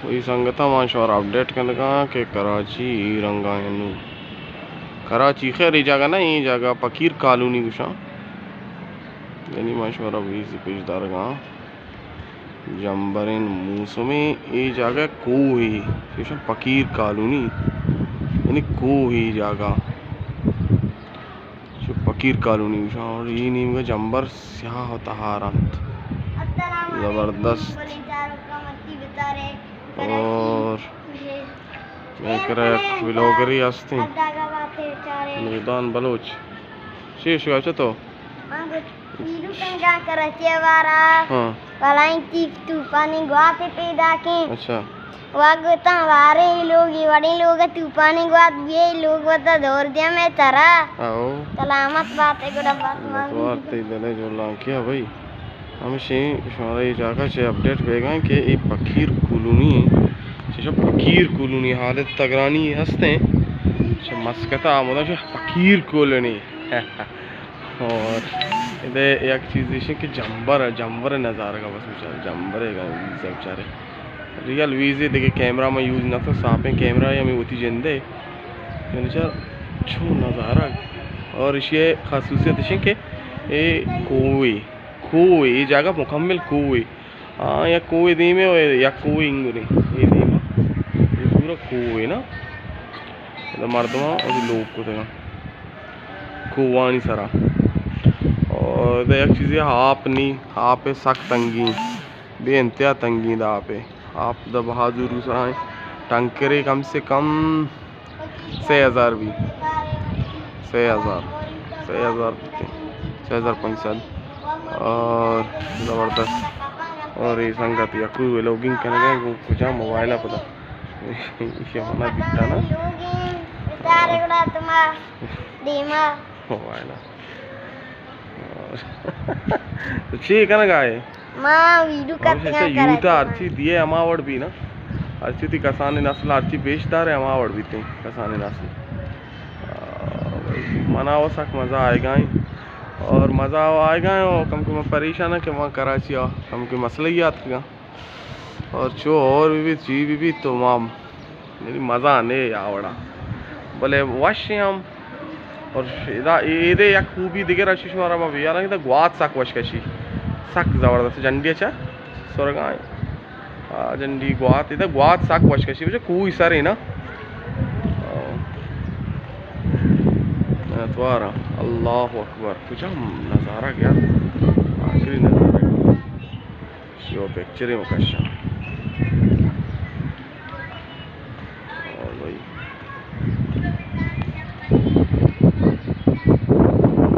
वही संगता माशार अपडेट करने का के कराची रंगा कराची खैर ये जगह ना ये जगह पकीर कॉलोनी कुछ यानी माशार अभी से पेशदार गा जंबरिन मौसमी ये जगह को ही पकीर कॉलोनी यानी को ही जगह पकीर कॉलोनी और ये नीम का जंबर स्याह तहारंत ज़बरदस्त और व्लॉगरी असते मैदान बलोच शेष गाचा तो अच्छा वागता वारे लोग बड़े लोग तूफानी बात ये लोग बता दौर दिया मैं तरा आओ सलामत बात है गुड़ा बात ते दले जो ला क्या भाई हम शे हमारा ये जगह से अपडेट भेगा कि ये पकीर कॉलोनी जो पकीर कॉलोनी हालत तगरानी हंसते जो मस्कता मतलब जो पकीर कॉलोनी और इधर एक चीज़ है कि जंबर नज़ारा का बस बेचारे जंबर है बेचारे रियल वीज़े देखे कैमरा में यूज़ ना तो सापें कैमरा या में होती जिंदे बेचारा छो नज़ारा और इसे खासूसियत है कि ये कोई ये जगह मुकम्मल कोई हाँ या कोई दी में या कोई इंगुरी ये दी में ये पूरा कोई ना मतलब मर्दमा और लोग को देगा कोवानी सरा और एक चीज़ है आप है सख्त तंगी बेइंतहा तंगी दा पे आप द बहादुर साए टंकरे कम से कम 6,000 भी 6,500 और ज़बरदस्त और ये संगत या कोई लॉगिंग करने गए वो कुछ मोबाइल पता इसे होना दिखता ना मोबाइल तो ठीक है ना गाय यूता अर्ची दिए अमावड़ भी ना अर्ची थी कसाने नस्ल अर्ची बेचदार है अमावड़ भी थी कसाने नस्ल मनाओ सक मज़ा आएगा ही और मज़ा आएगा और कम के मैं परेशान है कि वहाँ कराची आ कम के मसले ही आते और जो और भी चीज़ भी तो माम यानी मज़ा आने आवड़ा बोले वश हम और इधे या खूबी दिखे रशी शुमारा में भी यार इधर ग्वात सक वश कशी सक ज़बरदस्त जंडी अच्छा स्वर्गा जंडी ग्वात इधर ग्वात सक वश कशी मुझे कोई सर है ना द्वारा अल्लाह अकबर कुछ नज़ारा क्या आखिरी नज़ारा पिक्चर है मुकशा।